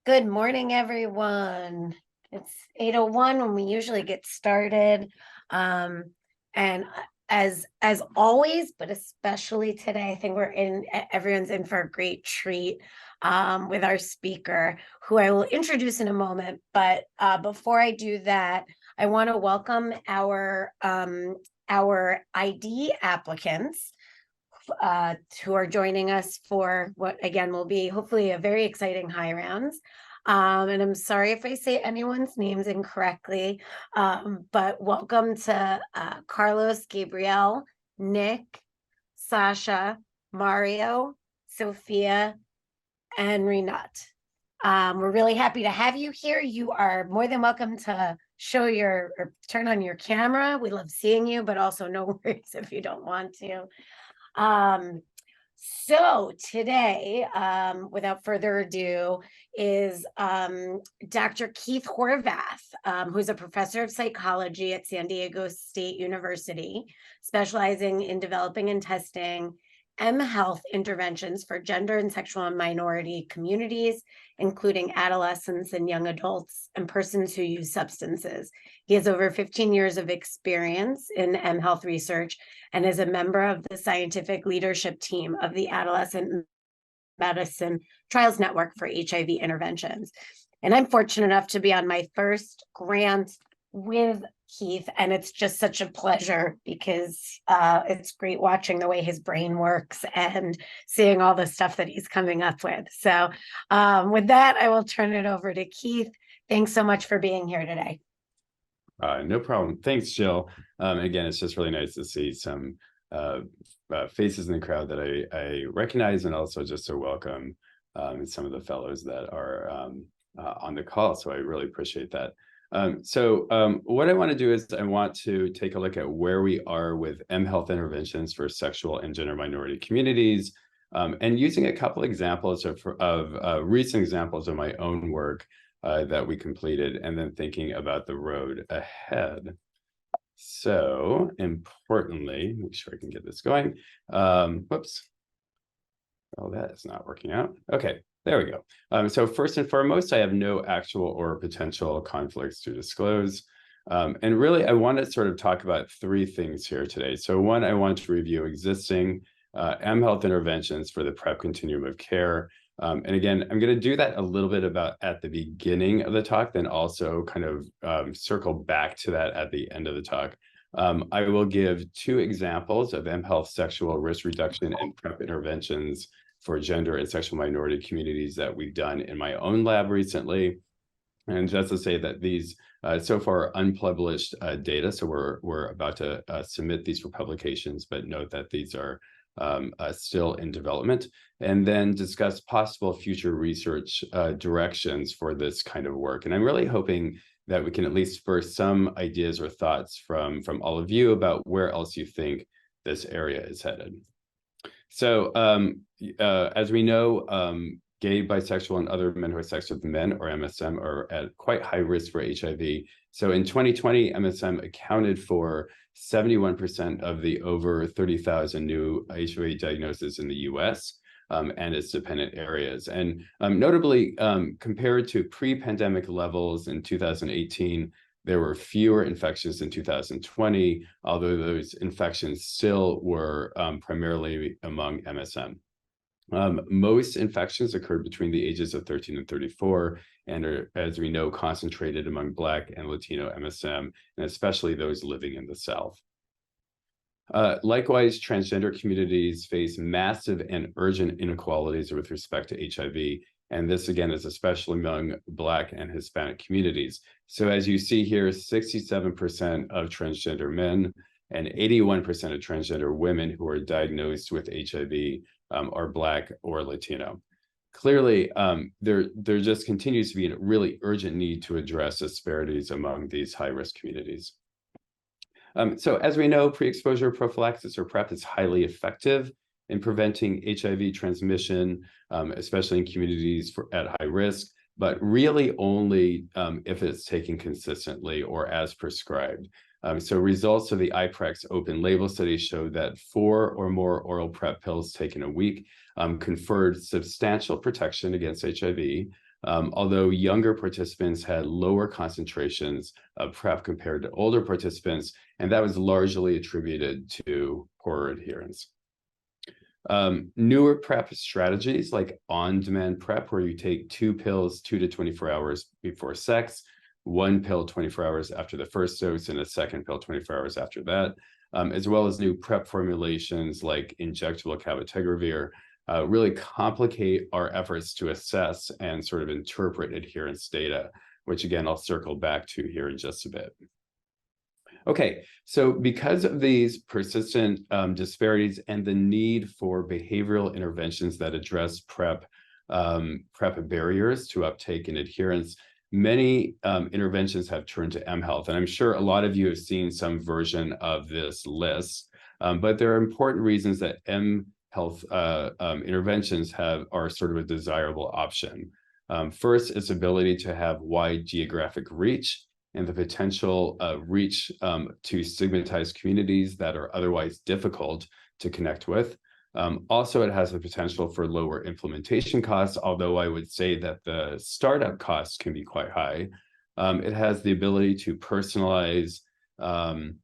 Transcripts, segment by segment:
Good morning, everyone. It's 8:01 when we usually get started. Um, and as always, but especially today, I think everyone's in for a great treat with our speaker, who I will introduce in a moment. But before I do that, I want to welcome our ID applicants who are joining us for what again will be hopefully a very exciting high rounds. And I'm sorry if I say anyone's names incorrectly, but welcome to Carlos, Gabrielle, Nick, Sasha, Mario, Sophia, and Renat. We're really happy to have you here. You are more than welcome to show your or turn on your camera. We love seeing you, but also no worries if you don't want to. So today, without further ado, is Dr. Keith Horvath, who's a professor of psychology at San Diego State University, specializing in developing and testing mHealth interventions for gender and sexual and minority communities, including adolescents and young adults and persons who use substances. He has over 15 years of experience in mHealth research and is a member of the scientific leadership team of the Adolescent Medicine Trials Network for HIV interventions. And I'm fortunate enough to be on my first grant with Keith, and it's just such a pleasure because it's great watching the way his brain works and seeing all the stuff that he's coming up with. So with that, I will turn it over to Keith. Thanks so much for being here today. No problem. Thanks, Jill. Again, it's just really nice to see some faces in the crowd that I recognize, and also just to welcome some of the fellows that are on the call. So I really appreciate that. What I want to do is I want to take a look at where we are with mHealth interventions for sexual and gender minority communities, and using a couple examples of recent examples of my own work that we completed, and then thinking about the road ahead. So importantly, make sure I can get this going. Whoops. Oh, that is not working out. Okay, there we go. So first and foremost, I have no actual or potential conflicts to disclose. And really, I want to sort of talk about three things here today. So one, I want to review existing mHealth interventions for the PrEP continuum of care. And again, I'm going to do that a little bit about at the beginning of the talk, then also kind of circle back to that at the end of the talk. I will give two examples of mHealth sexual risk reduction and PrEP interventions for gender and sexual minority communities that we've done in my own lab recently. And just to say that these so far unpublished data, so we're about to submit these for publications, but note that these are still in development, and then discuss possible future research directions for this kind of work. And I'm really hoping that we can at least spur some ideas or thoughts from all of you about where else you think this area is headed. So as we know, gay, bisexual, and other men who are sex with men, or MSM, are at quite high risk for HIV. So in 2020, MSM accounted for 71% of the over 30,000 new HIV diagnoses in the US and its dependent areas. And notably, compared to pre-pandemic levels in 2018, there were fewer infections in 2020, although those infections still were primarily among MSM. Most infections occurred between the ages of 13 and 34, and are, as we know, concentrated among Black and Latino MSM, and especially those living in the South. Likewise, transgender communities face massive and urgent inequalities with respect to HIV, and this again is especially among Black and Hispanic communities. So as you see here, 67% of transgender men and 81% of transgender women who are diagnosed with HIV are Black or Latino. Clearly, there just continues to be a really urgent need to address disparities among these high-risk communities. So as we know, pre-exposure prophylaxis, or PrEP, is highly effective in preventing HIV transmission, especially in communities at high risk, but really only if it's taken consistently or as prescribed. So results of the IPREX open label study showed that 4 or more oral PrEP pills taken a week conferred substantial protection against HIV, although younger participants had lower concentrations of PrEP compared to older participants, and that was largely attributed to poorer adherence. Newer PrEP strategies like on-demand PrEP, where you take 2 pills 2 to 24 hours before sex, 1 pill 24 hours after the first dose, and a second pill 24 hours after that, as well as new PrEP formulations like injectable cabotegravir, really complicate our efforts to assess and sort of interpret adherence data, which again, I'll circle back to here in just a bit. Okay, so because of these persistent disparities and the need for behavioral interventions that address PrEP barriers to uptake and adherence, many interventions have turned to mHealth. And I'm sure a lot of you have seen some version of this list, but there are important reasons that mHealth interventions are sort of a desirable option. First, its ability to have wide geographic reach and the potential reach to stigmatized communities that are otherwise difficult to connect with. Also, it has the potential for lower implementation costs, although I would say that the startup costs can be quite high. It has the ability to personalize and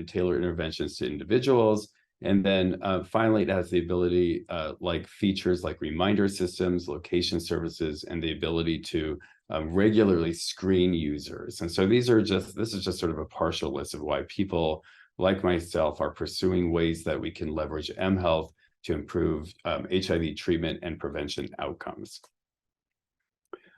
tailor interventions to individuals. And then finally, it has the ability, like features like reminder systems, location services, and the ability to regularly screen users. And so this is just sort of a partial list of why people like myself are pursuing ways that we can leverage mHealth to improve HIV treatment and prevention outcomes.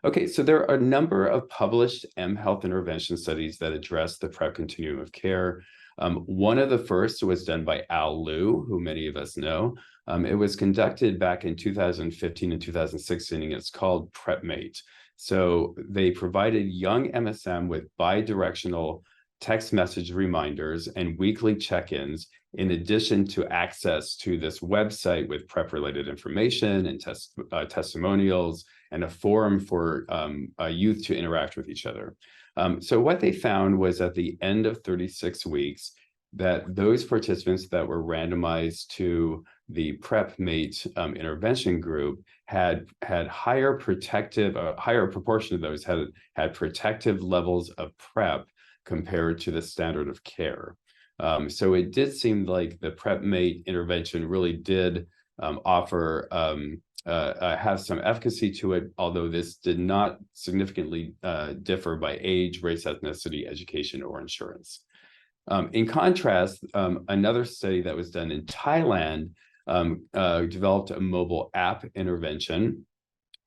Okay, so there are a number of published mHealth intervention studies that address the PrEP continuum of care. One of the first was done by Al Liu, who many of us know. It was conducted back in 2015 and 2016, and it's called PrEPmate. So they provided young MSM with bi-directional text message reminders and weekly check-ins, in addition to access to this website with PrEP-related information and testimonials and a forum for youth to interact with each other. So what they found was at the end of 36 weeks, that those participants that were randomized to the PrEPmate intervention group had higher proportion of those had protective levels of PrEP compared to the standard of care. So it did seem like the PrEPmate intervention really did offer have some efficacy to it, although this did not significantly differ by age, race, ethnicity, education, or insurance. In contrast, another study that was done in Thailand developed a mobile app intervention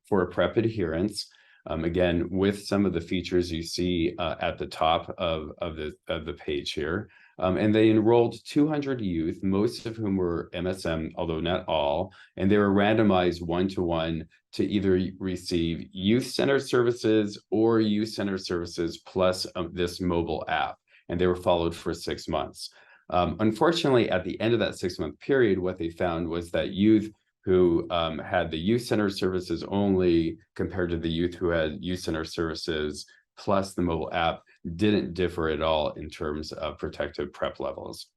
for PrEP adherence, again, with some of the features you see at the top of the page here. And they enrolled 200 youth, most of whom were MSM, although not all, and they were randomized 1-to-1 to either receive youth-centered services or youth-centered services plus this mobile app, and they were followed for 6 months. Unfortunately, at the end of that 6-month period, what they found was that youth who had the youth-centered services only compared to the youth who had youth-centered services plus the mobile app didn't differ at all in terms of protective PrEP levels.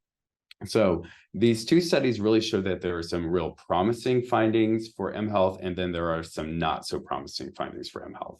So these two studies really show that there are some real promising findings for mHealth, and then there are some not so promising findings for mHealth.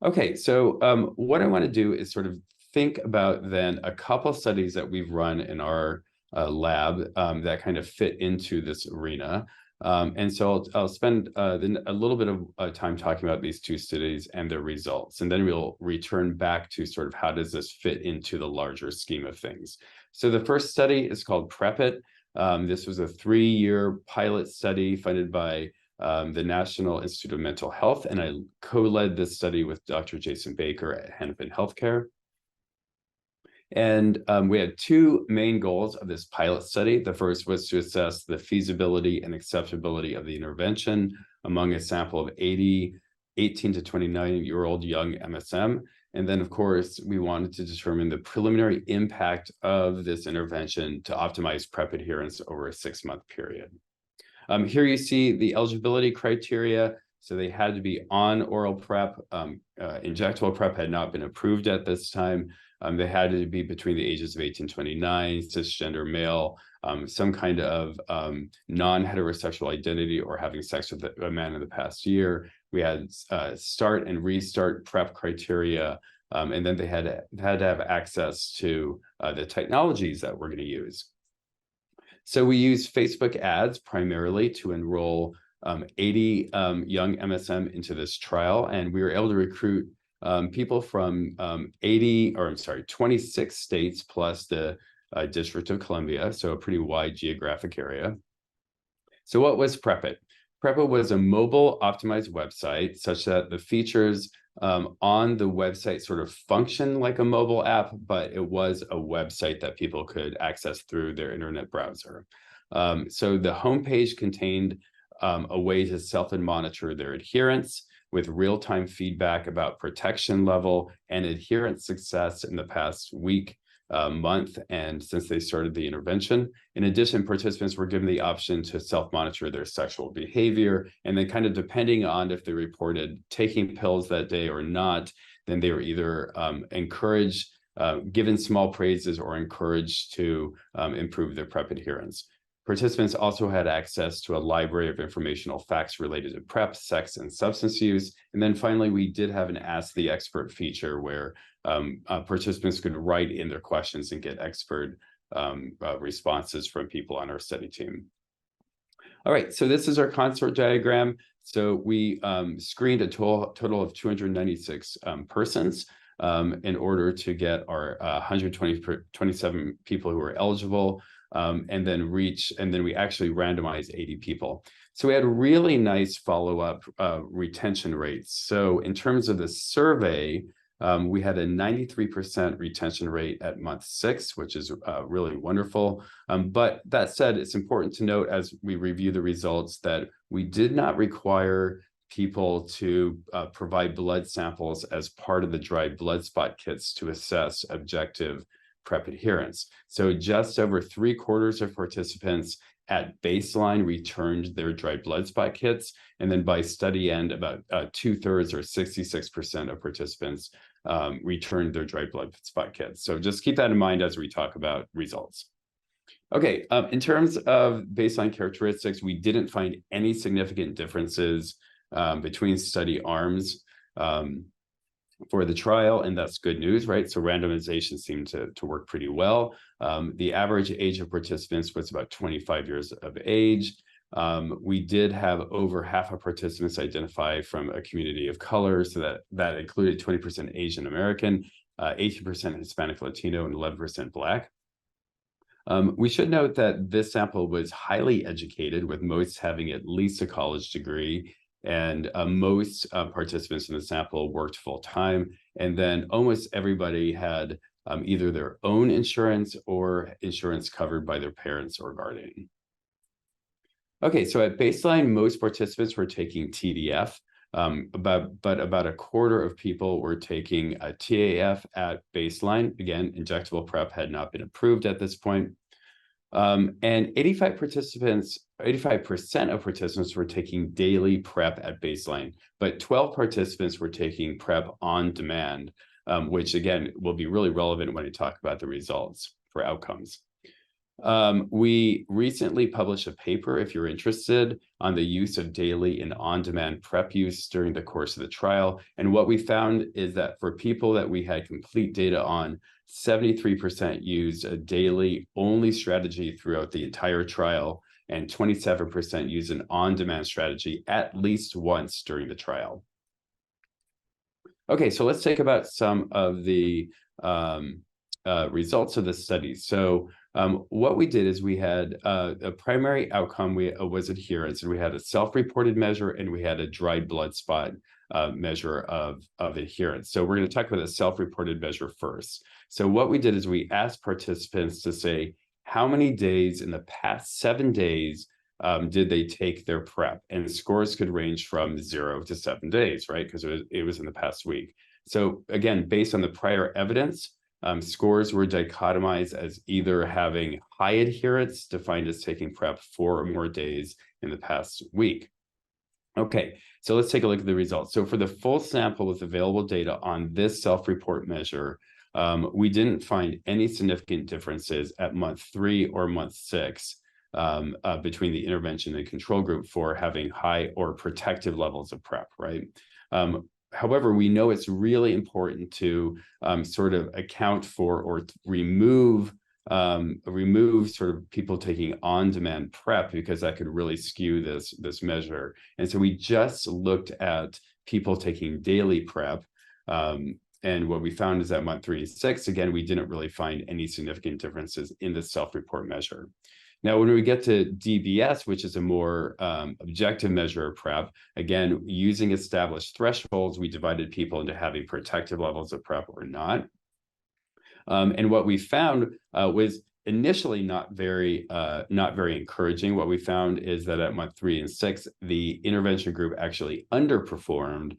Okay, so what I want to do is sort of think about then a couple studies that we've run in our lab that kind of fit into this arena. And so I'll spend a little bit of time talking about these two studies and their results, and then we'll return back to sort of how does this fit into the larger scheme of things. So the first study is called PrEP-It. This was a 3-year pilot study funded by the National Institute of Mental Health, and I co-led this study with Dr. Jason Baker at Hennepin Healthcare. And we had two main goals of this pilot study. The first was to assess the feasibility and acceptability of the intervention among a sample of 80 18 to 29-year-old young MSM. And then, of course, we wanted to determine the preliminary impact of this intervention to optimize PrEP adherence over a 6-month period. Here you see the eligibility criteria. So they had to be on oral PrEP. Injectable PrEP had not been approved at this time. They had to be between the ages of 18 and 29, cisgender male, some kind of non-heterosexual identity or having sex with a man in the past year. We had start and restart PrEP criteria, and then they had to have access to the technologies that we're going to use. So we use Facebook ads primarily to enroll 80 young MSM into this trial, and we were able to recruit people from 26 states plus the District of Columbia, so a pretty wide geographic area. So what was PrEP-It? PrEP-It was a mobile optimized website such that the features on the website sort of function like a mobile app, but it was a website that people could access through their internet browser. So the homepage contained a way to self and monitor their adherence with real-time feedback about protection level and adherence success in the past week, month, and since they started the intervention. In addition, participants were given the option to self-monitor their sexual behavior, and then kind of depending on if they reported taking pills that day or not, then they were either encouraged, given small praises, or encouraged to improve their PrEP adherence. Participants also had access to a library of informational facts related to PrEP, sex, and substance use. And then finally, we did have an Ask the Expert feature where participants could write in their questions and get expert responses from people on our study team. All right, so this is our consort diagram. So we screened a total of 296 persons in order to get our 127 people who were eligible. And then we actually randomized 80 people. So we had really nice follow-up retention rates. So in terms of the survey, we had a 93% retention rate at month 6, which is really wonderful. But that said, it's important to note as we review the results that we did not require people to provide blood samples as part of the dried blood spot kits to assess objective PrEP adherence. So just over 3/4 of participants at baseline returned their dried blood spot kits. And then by study end, about 2/3 or 66% of participants returned their dried blood spot kits. So just keep that in mind as we talk about results. Okay, in terms of baseline characteristics, we didn't find any significant differences between study arms for the trial, and that's good news, right? So randomization seemed to work pretty well. The average age of participants was about 25 years of age. We did have over half of participants identify from a community of color, so that included 20% Asian American, 18% Hispanic Latino, and 11% Black. We should note that this sample was highly educated, with most having at least a college degree, and most participants in the sample worked full-time, and then almost everybody had either their own insurance or insurance covered by their parents or guardian. Okay, so at baseline, most participants were taking TDF, but about 1/4 of people were taking a TAF at baseline. Again, injectable PrEP had not been approved at this point. And 85% of participants were taking daily PrEP at baseline, but 12 participants were taking PrEP on demand, which again will be really relevant when we talk about the results for outcomes. We recently published a paper, if you're interested, on the use of daily and on-demand PrEP use during the course of the trial. And what we found is that for people that we had complete data on, 73% used a daily only strategy throughout the entire trial, and 27% used an on-demand strategy at least once during the trial. Okay, so let's talk about some of the results of the study. So what we did is we had a primary outcome was adherence, and we had a self-reported measure, and we had a dried blood spot measure of adherence. So we're going to talk about the self-reported measure first. So what we did is we asked participants to say how many days in the past 7 days did they take their PrEP, and the scores could range from 0 to 7 days, right? Because it was in the past week. So again, based on the prior evidence, scores were dichotomized as either having high adherence, defined as taking PrEP 4 or more days in the past week. Okay, so let's take a look at the results. So for the full sample with available data on this self-report measure, we didn't find any significant differences at month 3 or month 6 between the intervention and control group for having high or protective levels of PrEP, right? However, we know it's really important to sort of account for or remove sort of people taking on-demand PrEP, because that could really skew this measure. And so we just looked at people taking daily PrEP. And what we found is that month 3 and 6, again, we didn't really find any significant differences in the self-report measure. Now, when we get to DBS, which is a more objective measure of PrEP, again, using established thresholds, we divided people into having protective levels of PrEP or not. And what we found was initially not very encouraging. What we found is that at month 3 and 6, the intervention group actually underperformed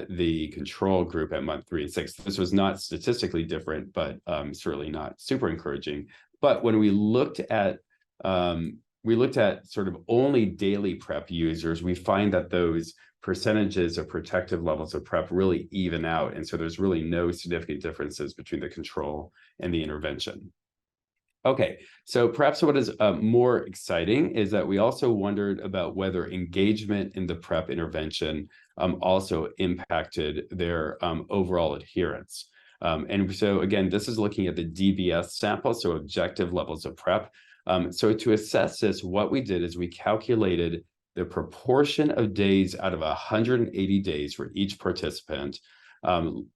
the control group at month 3 and 6. This was not statistically different, but certainly not super encouraging. But when we looked at sort of only daily PrEP users, we find that those percentages of protective levels of PrEP really even out. And so there's really no significant differences between the control and the intervention. Okay, so perhaps what is more exciting is that we also wondered about whether engagement in the PrEP intervention also impacted their overall adherence. And so again, this is looking at the DBS sample, so objective levels of PrEP. So to assess this, what we did is we calculated the proportion of days out of 180 days for each participant. And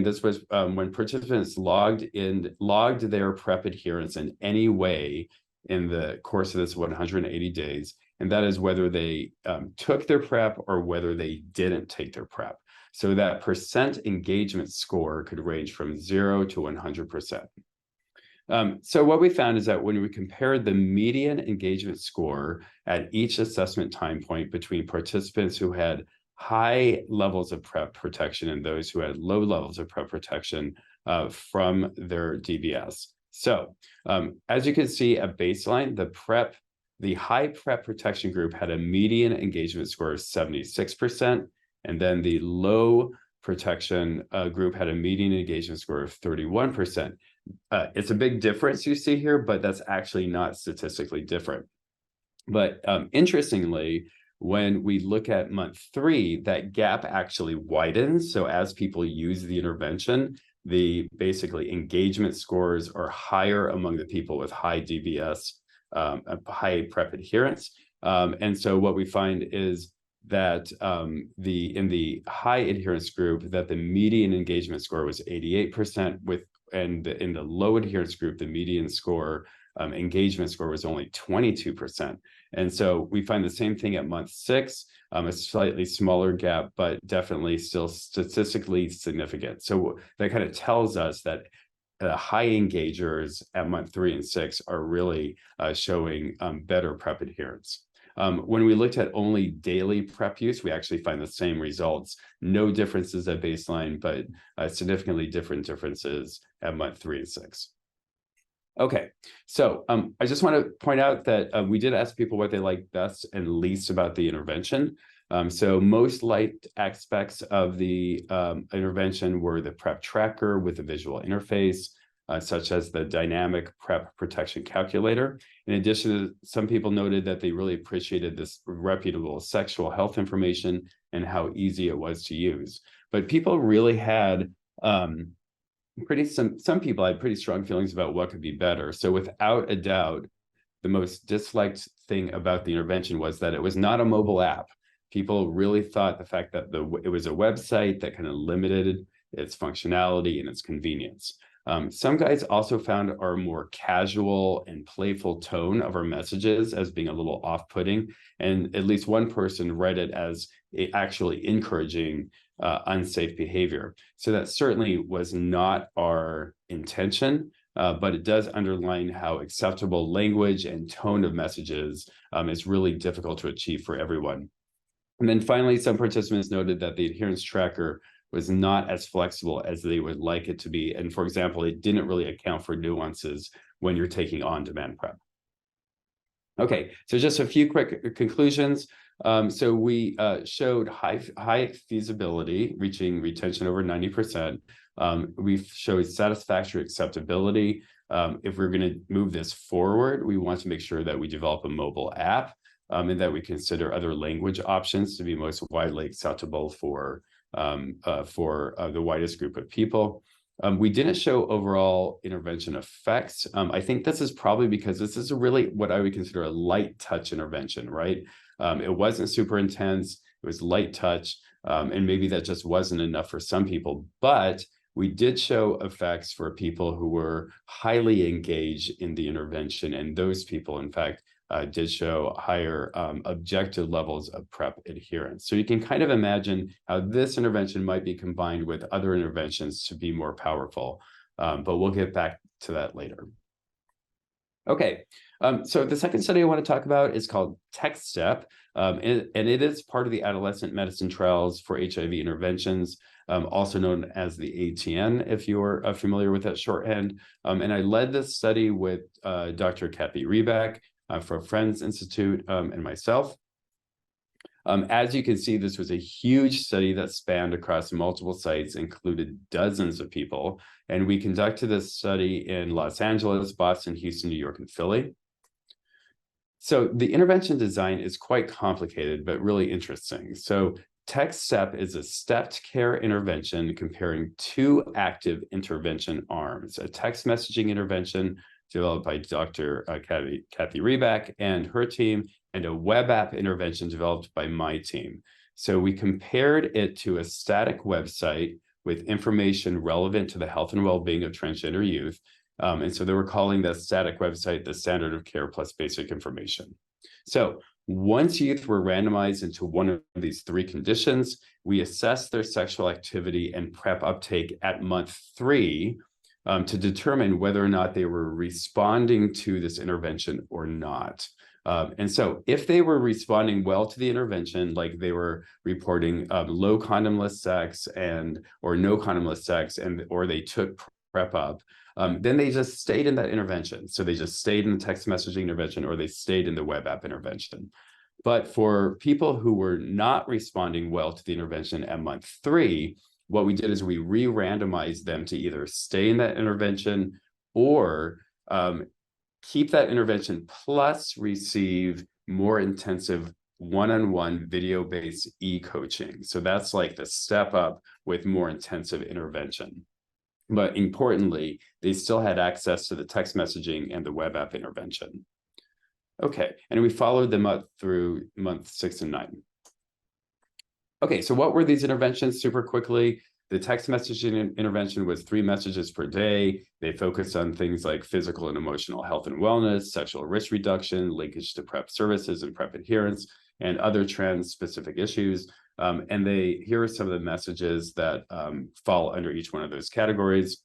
this was when participants logged their PrEP adherence in any way in the course of this 180 days, and that is whether they took their PrEP or whether they didn't take their PrEP. So that percent engagement score could range from 0 to 100%. So what we found is that when we compared the median engagement score at each assessment time point between participants who had high levels of PrEP protection and those who had low levels of PrEP protection from their DBS. So as you can see at baseline, the high PrEP protection group had a median engagement score of 76%, and then the low protection group had a median engagement score of 31%. It's a big difference you see here, but that's actually not statistically different. But interestingly, when we look at month 3, that gap actually widens. So as people use the intervention, the basically engagement scores are higher among the people with high DBS, high PrEP adherence. And so what we find is that in the high adherence group, that the median engagement score was 88%, and in the low adherence group, the median score engagement score was only 22%. And so we find the same thing at month 6, a slightly smaller gap, but definitely still statistically significant. So that kind of tells us that high engagers at month 3 and 6 are really showing better PrEP adherence. When we looked at only daily PrEP use, we actually find the same results. No differences at baseline, but significantly different differences at month 3 and 6. Okay, so I just want to point out that we did ask people what they liked best and least about the intervention. So most liked aspects of the intervention were the PrEP tracker with a visual interface, such as the dynamic PrEP protection calculator. In addition, some people noted that they really appreciated this reputable sexual health information and how easy it was to use. But people really had some people had pretty strong feelings about what could be better. So without a doubt, the most disliked thing about the intervention was that it was not a mobile app. People really thought the fact that it was a website that kind of limited its functionality and its convenience. Some guys also found our more casual and playful tone of our messages as being a little off-putting, and at least one person read it as actually encouraging unsafe behavior. So that certainly was not our intention, but it does underline how acceptable language and tone of messages is really difficult to achieve for everyone. And then finally, some participants noted that the adherence tracker was not as flexible as they would like it to be. And for example, it didn't really account for nuances when you're taking on-demand PrEP. Okay, so just a few quick conclusions. So we showed high feasibility, reaching retention over 90%. We've showed satisfactory acceptability. If we're going to move this forward, we want to make sure that we develop a mobile app, and that we consider other language options to be most widely acceptable for the widest group of people. We didn't show overall intervention effects. I think this is probably because this is really what I would consider a light touch intervention, right? It wasn't super intense, it was light touch, and maybe that just wasn't enough for some people, but we did show effects for people who were highly engaged in the intervention, and those people, in fact, did show higher objective levels of PrEP adherence. So you can kind of imagine how this intervention might be combined with other interventions to be more powerful, but we'll get back to that later. Okay, so the second study I want to talk about is called TechStep, and it is part of the adolescent medicine trials for HIV interventions, also known as the ATN, if you're familiar with that shorthand. And I led this study with Dr. Kathy Reback for Friends Institute and myself. As you can see, this was a huge study that spanned across multiple sites, included dozens of people. And we conducted this study in Los Angeles, Boston, Houston, New York, and Philly. So the intervention design is quite complicated, but really interesting. So TechStep is a stepped care intervention comparing two active intervention arms, a text messaging intervention developed by Dr. Kathy Reback and her team, and a web app intervention developed by my team. So we compared it to a static website with information relevant to the health and well-being of transgender youth. And so they were calling that static website the standard of care plus basic information. So once youth were randomized into one of these three conditions, we assessed their sexual activity and PrEP uptake at month 3 to determine whether or not they were responding to this intervention or not. And so if they were responding well to the intervention, like they were reporting low condomless sex or no condomless sex, or they took PrEP up, then they just stayed in that intervention. So they just stayed in the text messaging intervention, or they stayed in the web app intervention. But for people who were not responding well to the intervention at month 3, what we did is we re-randomized them to either stay in that intervention or keep that intervention plus receive more intensive one-on-one video-based e-coaching. So that's like the step up with more intensive intervention. But importantly, they still had access to the text messaging and the web app intervention. Okay, and we followed them up through month 6 and 9. Okay, so what were these interventions? Super quickly, the text messaging intervention was 3 messages per day. They focused on things like physical and emotional health and wellness, sexual risk reduction, linkage to PrEP services and PrEP adherence, and other trans-specific issues. And here are some of the messages that fall under each one of those categories.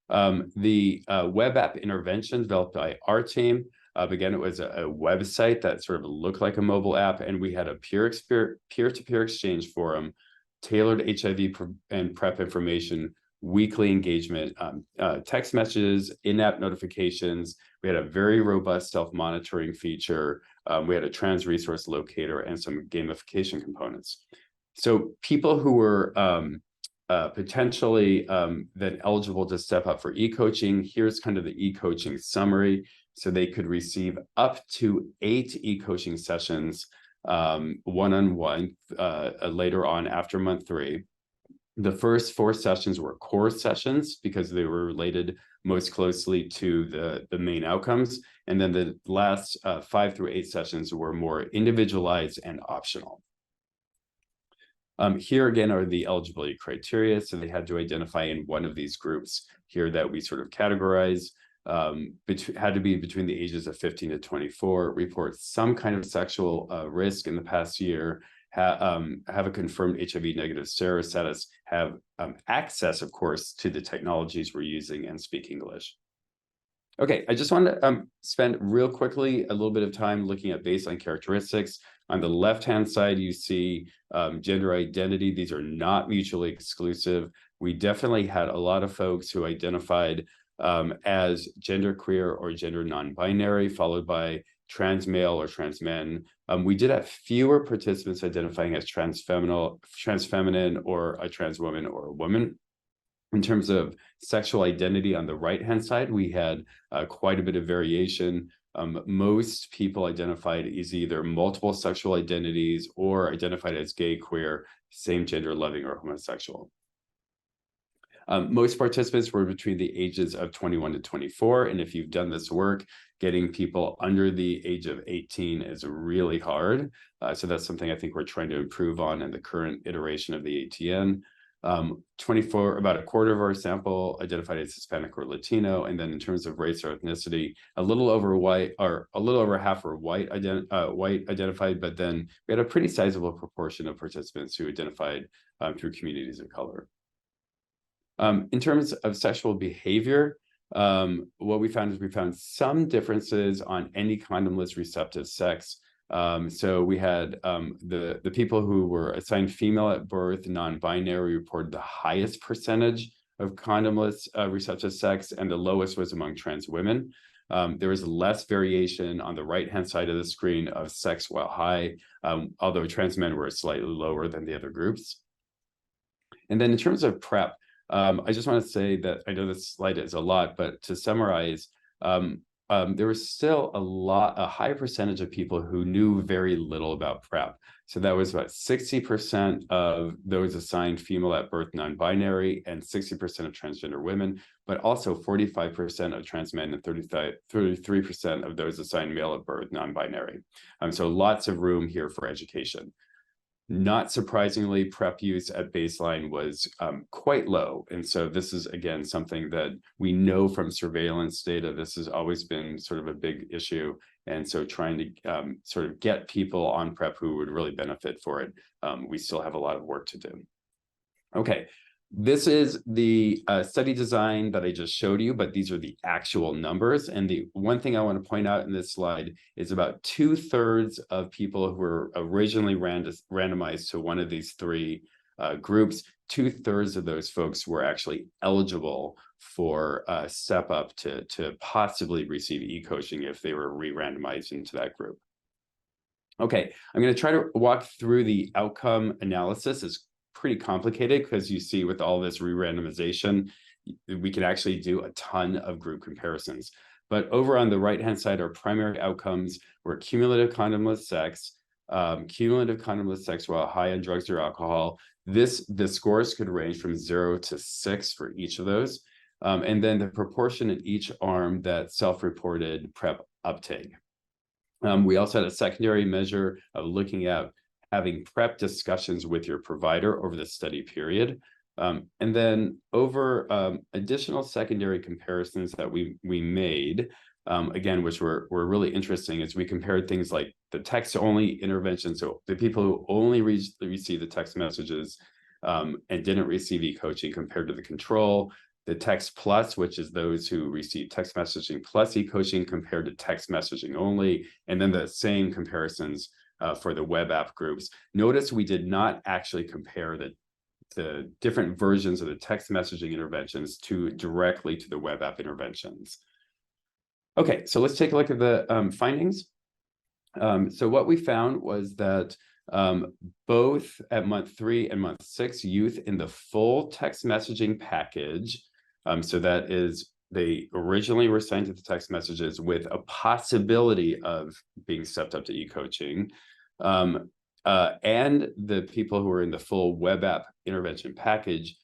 The web app intervention developed by our team. Again, it was a website that sort of looked like a mobile app, and we had a peer-to-peer exchange forum, tailored HIV and PrEP information, weekly engagement, text messages, in-app notifications. We had a very robust self-monitoring feature. We had a trans resource locator and some gamification components. So people who were potentially then eligible to step up for e-coaching, here's kind of the e-coaching summary. So they could receive up to 8 e-coaching sessions one-on-one later on after month 3. The first 4 sessions were core sessions because they were related most closely to the main outcomes. And then the last 5 through 8 sessions were more individualized and optional. Here again are the eligibility criteria. So they had to identify in one of these groups here that we sort of categorize. Had to be between the ages of 15 to 24, report some kind of sexual risk in the past year, have a confirmed HIV negative sera status, have access, of course, to the technologies we're using, and speak English. Okay, I just want to spend real quickly a little bit of time looking at baseline characteristics. On the left-hand side, you see gender identity. These are not mutually exclusive. We definitely had a lot of folks who identified as genderqueer or gender non-binary, followed by trans male or trans men. We did have fewer participants identifying as trans feminine, or a trans woman or a woman. In terms of sexual identity on the right-hand side, we had quite a bit of variation. Most people identified as either multiple sexual identities or identified as gay, queer, same gender loving, or homosexual. Most participants were between the ages of 21 to 24. And if you've done this work, getting people under the age of 18 is really hard. So that's something I think we're trying to improve on in the current iteration of the ATN. 24, about a quarter of our sample identified as Hispanic or Latino. And then in terms of race or ethnicity, a little over white, or a little over half were white identified, but then we had a pretty sizable proportion of participants who identified through communities of color. In terms of sexual behavior, what we found some differences on any condomless receptive sex. So we had the people who were assigned female at birth, non-binary, reported the highest percentage of condomless receptive sex, and the lowest was among trans women. There was less variation on the right-hand side of the screen of sex while high, although trans men were slightly lower than the other groups. And then in terms of PrEP, I just want to say that I know this slide is a lot, but to summarize, there was still a high percentage of people who knew very little about PrEP. So that was about 60% of those assigned female at birth non-binary, and 60% of transgender women, but also 45% of trans men and 33% of those assigned male at birth non-binary. So lots of room here for education. Not surprisingly, PrEP use at baseline was quite low. And so this is, again, something that we know from surveillance data. This has always been sort of a big issue. And so trying to sort of get people on PrEP who would really benefit for it, we still have a lot of work to do. Okay, this is the study design that I just showed you, but these are the actual numbers. And the one thing I want to point out in this slide is about 2/3 of people who were originally randomized to one of these three groups, 2/3 of those folks were actually eligible for step up to possibly receive e-coaching if they were re-randomized into that group. Okay, I'm going to try to walk through the outcome analysis. It's pretty complicated because you see with all this re-randomization, we can actually do a ton of group comparisons. But over on the right-hand side, our primary outcomes were cumulative condomless sex while high on drugs or alcohol. The scores could range from 0 to 6 for each of those. And then the proportion in each arm that self-reported PrEP uptake. We also had a secondary measure of looking at having PrEP discussions with your provider over the study period. And then over additional secondary comparisons that we made, again, which were really interesting, is we compared things like the text-only intervention, so the people who only received the text messages and didn't receive e-coaching compared to the control, the text plus, which is those who receive text messaging plus e-coaching compared to text messaging only, and then the same comparisons for the web app groups. Notice we did not actually compare the different versions of the text messaging interventions directly to the web app interventions. Okay, so let's take a look at the findings. So what we found was that both at month 3 and month 6, youth in the full text messaging package, so that is they originally were assigned to the text messages with a possibility of being stepped up to e-coaching, and the people who were in the full web app intervention package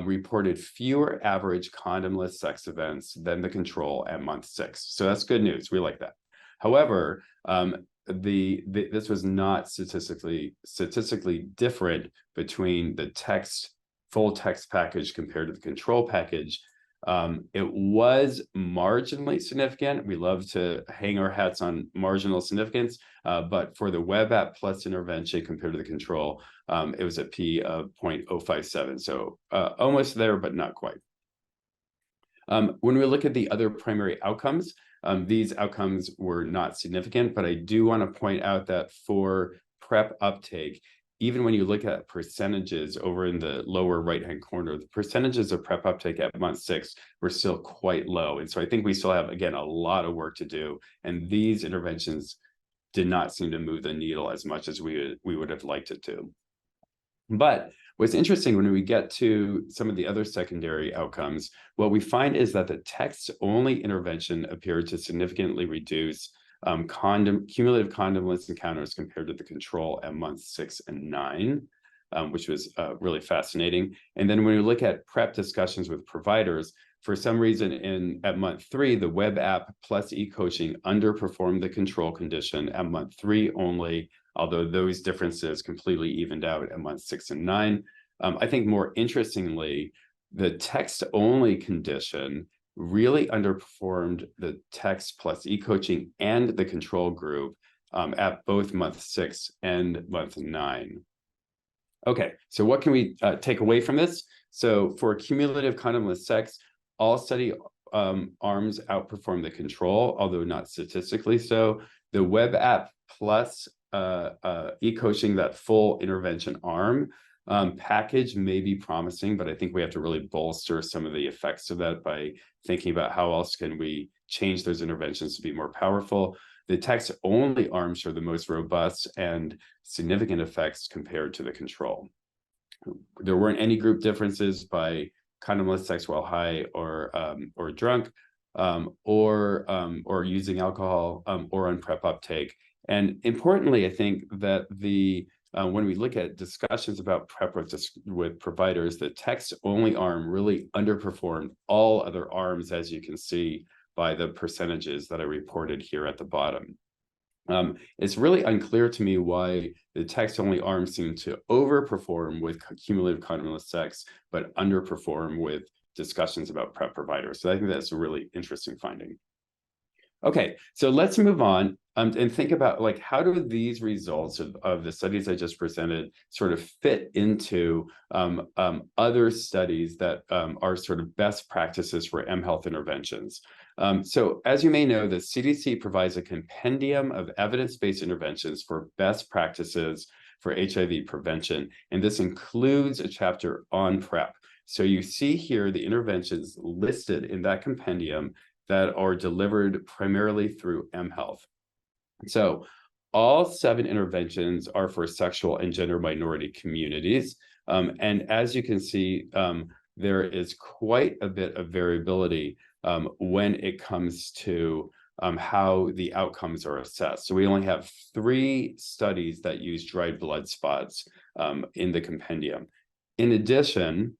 reported fewer average condomless sex events than the control at month 6. So that's good news. We like that. However, this was not statistically different between the full text package compared to the control package. It was marginally significant. We love to hang our hats on marginal significance, but for the web app plus intervention compared to the control, it was a P of 0.057. So almost there, but not quite. When we look at the other primary outcomes, these outcomes were not significant, but I do want to point out that for PrEP uptake, even when you look at percentages over in the lower right-hand corner, the percentages of PrEP uptake at month 6 were still quite low. And so I think we still have, again, a lot of work to do. And these interventions did not seem to move the needle as much as we would have liked it to. But what's interesting when we get to some of the other secondary outcomes, what we find is that the text-only intervention appeared to significantly reduce cumulative condomless encounters compared to the control at months 6 and 9, which was really fascinating. And then when we look at PrEP discussions with providers, for some reason at month 3, the web app plus e-coaching underperformed the control condition at month 3 only, although those differences completely evened out at months 6 and 9. I think more interestingly, the text-only condition really underperformed the text plus e-coaching and the control group at both month 6 and month 9. Okay, so what can we take away from this? So for cumulative condomless sex, all study arms outperform the control, although not statistically so. The web app plus e-coaching, that full intervention arm package may be promising, but I think we have to really bolster some of the effects of that by thinking about how else can we change those interventions to be more powerful. The text-only arms show the most robust and significant effects compared to the control. There weren't any group differences by condomless sex while high or drunk, or using alcohol, or on PrEP uptake. And importantly, I think that when we look at discussions about PrEP with providers, the text-only arm really underperformed all other arms, as you can see by the percentages that I reported here at the bottom. It's really unclear to me why the text-only arm seemed to overperform with cumulative condomless sex, but underperform with discussions about PrEP providers. So I think that's a really interesting finding. Okay, so let's move on and think about, like, how do these results of the studies I just presented sort of fit into other studies that are sort of best practices for mHealth interventions. So as you may know, the CDC provides a compendium of evidence-based interventions for best practices for HIV prevention, and this includes a chapter on PrEP. So you see here the interventions listed in that compendium that are delivered primarily through mHealth. So all 7 interventions are for sexual and gender minority communities. And as you can see, there is quite a bit of variability when it comes to how the outcomes are assessed. So we only have 3 studies that use dried blood spots in the compendium. In addition,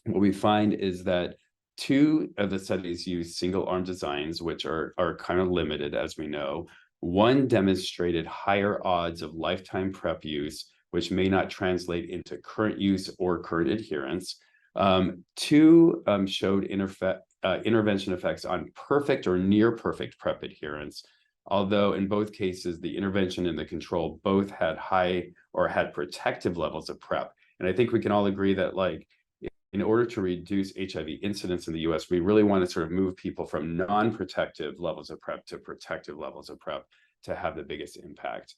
what we find is that 2 of the studies use single-arm designs, which are kind of limited, as we know. 1 demonstrated higher odds of lifetime PrEP use, which may not translate into current use or current adherence. 2 showed intervention effects on perfect or near perfect PrEP adherence, although in both cases, the intervention and the control both had high or had protective levels of PrEP. And I think we can all agree that, like, in order to reduce HIV incidence in the US, we really want to sort of move people from non-protective levels of PrEP to protective levels of PrEP to have the biggest impact.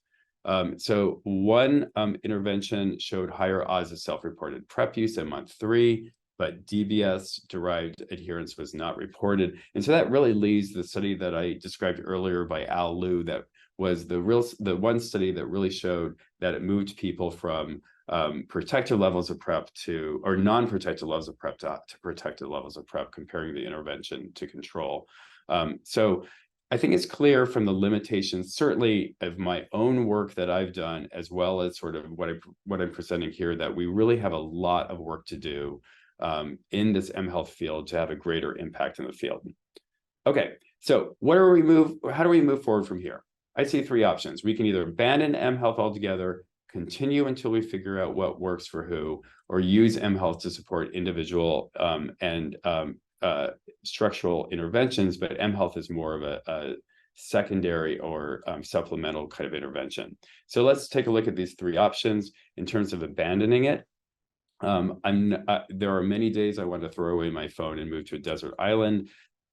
So 1 intervention showed higher odds of self-reported PrEP use at month 3, but DBS-derived adherence was not reported. And so that really leaves the study that I described earlier by Al Liu, that was the one study that really showed that it moved people from protective levels of PrEP or non-protective levels of PrEP to protective levels of PrEP, comparing the intervention to control. So I think it's clear from the limitations, certainly of my own work that I've done, as well as sort of what I'm presenting here, that we really have a lot of work to do in this mHealth field to have a greater impact in the field. Okay, so how do we move forward from here? I see 3 options. We can either abandon mHealth altogether, continue until we figure out what works for who, or use mHealth to support individual and structural interventions, but mHealth is more of a secondary or supplemental kind of intervention. So let's take a look at these 3 options. In terms of abandoning it, there are many days I want to throw away my phone and move to a desert island,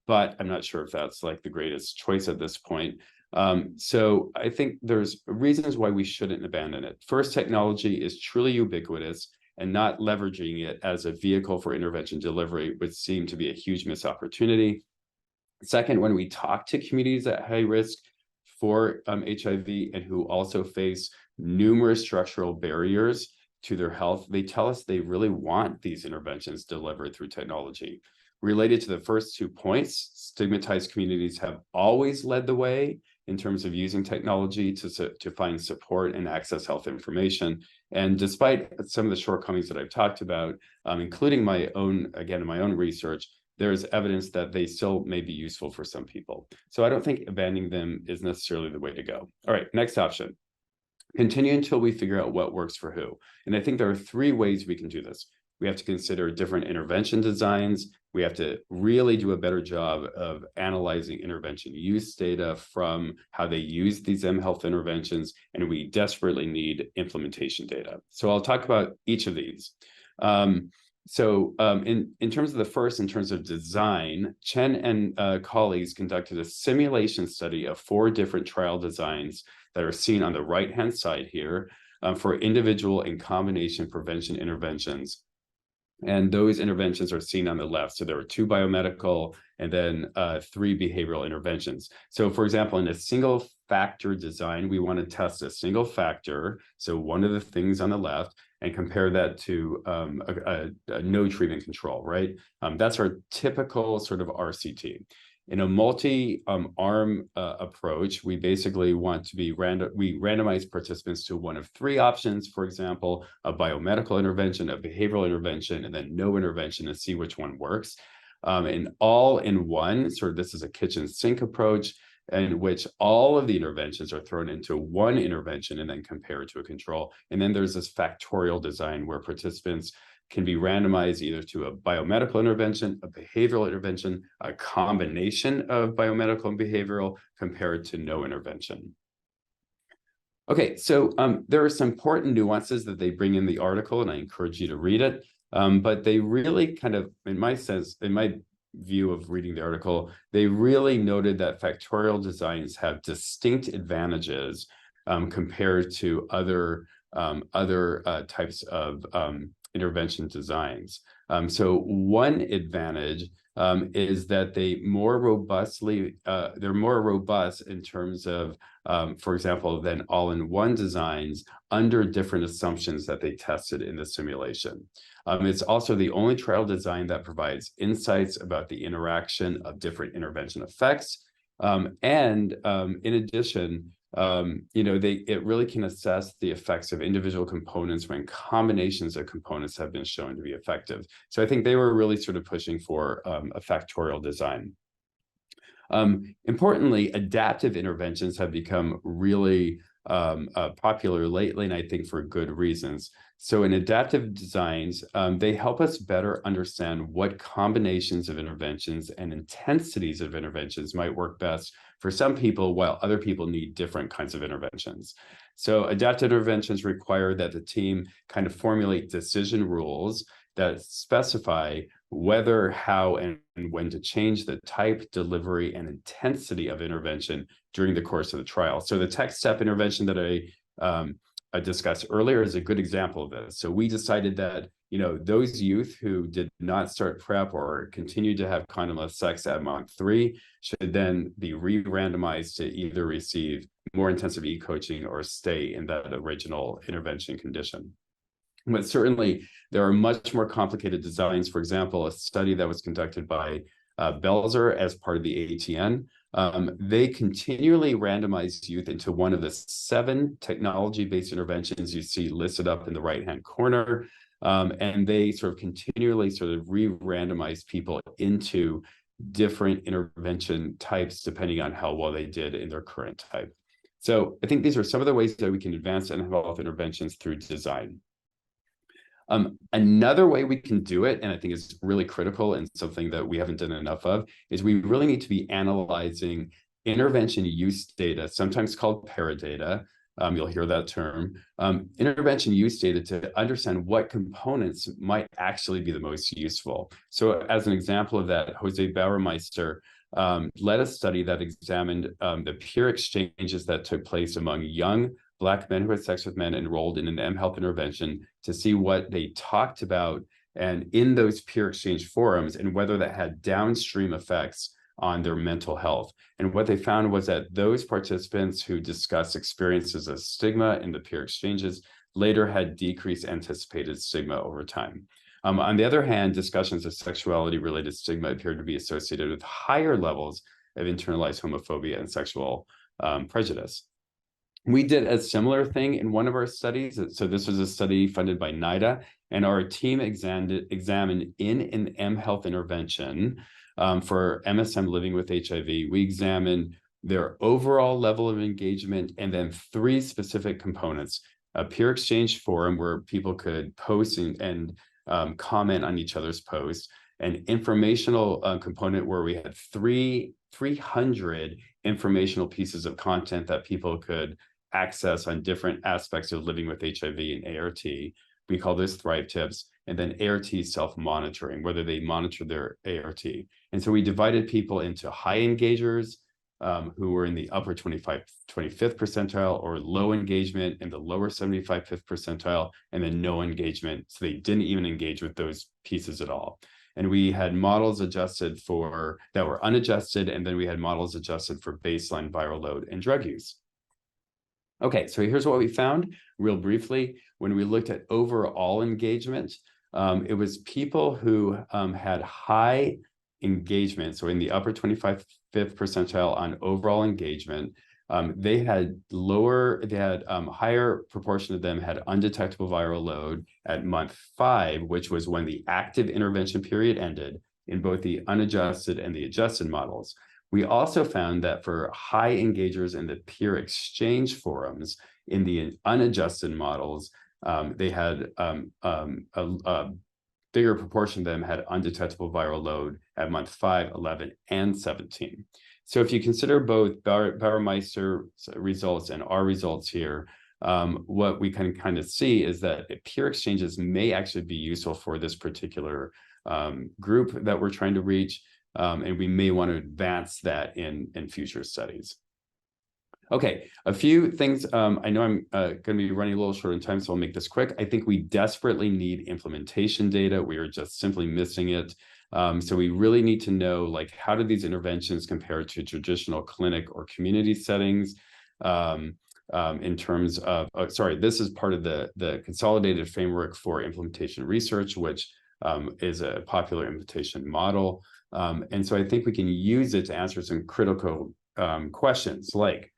but I'm not sure if that's like the greatest choice at this point. So I think there's reasons why we shouldn't abandon it. First, technology is truly ubiquitous, and not leveraging it as a vehicle for intervention delivery would seem to be a huge missed opportunity. Second, when we talk to communities at high risk for HIV and who also face numerous structural barriers to their health, they tell us they really want these interventions delivered through technology. Related to the first 2 points, stigmatized communities have always led the way in terms of using technology to find support and access health information. And despite some of the shortcomings that I've talked about, including my own research, there's evidence that they still may be useful for some people. So I don't think abandoning them is necessarily the way to go. All right, next option. Continue until we figure out what works for who. And I think there are 3 ways we can do this. We have to consider different intervention designs. We have to really do a better job of analyzing intervention use data from how they use these mHealth interventions, and we desperately need implementation data. So I'll talk about each of these. In terms of the first, in terms of design, Chen and colleagues conducted a simulation study of 4 different trial designs that are seen on the right-hand side here for individual and combination prevention interventions. And those interventions are seen on the left. So there were 2 biomedical and then 3 behavioral interventions. So for example, in a single factor design, we want to test a single factor, so one of the things on the left, and compare that to a no treatment control, right? That's our typical sort of RCT. In a multi-arm approach, we basically want to be we randomize participants to one of 3 options, for example, a biomedical intervention, a behavioral intervention, and then no intervention, and see which one works. And all in one, sort of this is a kitchen sink approach, in which all of the interventions are thrown into one intervention and then compared to a control. And then there's this factorial design where participants can be randomized either to a biomedical intervention, a behavioral intervention, a combination of biomedical and behavioral compared to no intervention. Okay, so there are some important nuances that they bring in the article, and I encourage you to read it. But they really kind of, in my view of reading the article, they really noted that factorial designs have distinct advantages compared to other types of intervention designs. So one advantage is that they're more robust in terms of, for example, than all-in-one designs under different assumptions that they tested in the simulation. It's also the only trial design that provides insights about the interaction of different intervention effects. In addition, it really can assess the effects of individual components when combinations of components have been shown to be effective. So I think they were really sort of pushing for a factorial design. Importantly, adaptive interventions have become really popular lately, and I think for good reasons. So in adaptive designs, they help us better understand what combinations of interventions and intensities of interventions might work best for some people, while other people need different kinds of interventions. So adaptive interventions require that the team kind of formulate decision rules that specify whether, how, and when to change the type, delivery, and intensity of intervention during the course of the trial. So the tech step intervention that I discussed earlier is a good example of this. So we decided that, those youth who did not start PrEP or continued to have condomless sex at month 3 should then be re-randomized to either receive more intensive e-coaching or stay in that original intervention condition. But certainly, there are much more complicated designs. For example, a study that was conducted by Belzer as part of the ATN, they continually randomized youth into one of the 7 technology-based interventions you see listed up in the right-hand corner. And they sort of continually re-randomized people into different intervention types depending on how well they did in their current type. So I think these are some of the ways that we can advance mHealth interventions through design. Another way we can do it, and I think is really critical and something that we haven't done enough of, is we really need to be analyzing intervention use data, sometimes called paradata. You'll hear that term, intervention use data, to understand what components might actually be the most useful. So as an example of that, Jose Bauermeister led a study that examined the peer exchanges that took place among young Black men who had sex with men enrolled in an mHealth intervention to see what they talked about and in those peer exchange forums and whether that had downstream effects on their mental health. And what they found was that those participants who discussed experiences of stigma in the peer exchanges later had decreased anticipated stigma over time. On the other hand, discussions of sexuality-related stigma appeared to be associated with higher levels of internalized homophobia and sexual prejudice. We did a similar thing in one of our studies. So this was a study funded by NIDA, and our team examined in an mHealth intervention for MSM living with HIV. We examined their overall level of engagement and then 3 specific components: a peer exchange forum where people could post and comment on each other's posts, an informational component where we had 300 informational pieces of content that people could access on different aspects of living with HIV and ART. We call those Thrive Tips, and then ART self-monitoring, whether they monitor their ART. And so we divided people into high engagers who were in the upper 25th percentile, or low engagement in the lower 75th percentile, and then no engagement. So they didn't even engage with those pieces at all. And we had models adjusted for that were unadjusted, and then we had models adjusted for baseline viral load and drug use. Okay, so here's what we found real briefly. When we looked at overall engagement, it was people who had high engagement, so in the upper 25th percentile on overall engagement. They had higher proportion of them had undetectable viral load at month 5, which was when the active intervention period ended in both the unadjusted and the adjusted models. We also found that for high engagers in the peer exchange forums in the unadjusted models, they had a bigger proportion of them had undetectable viral load at month 5, 11, and 17. So if you consider both Bauermeister results and our results here, what we can kind of see is that peer exchanges may actually be useful for this particular group that we're trying to reach, and we may want to advance that in future studies. Okay, a few things. I know I'm going to be running a little short on time, so I'll make this quick. I think we desperately need implementation data. We are just simply missing it. So we really need to know, like, how do these interventions compare to traditional clinic or community settings? In terms of, this is part of the consolidated framework for implementation research, which is a popular implementation model. And so I think we can use it to answer some critical questions like,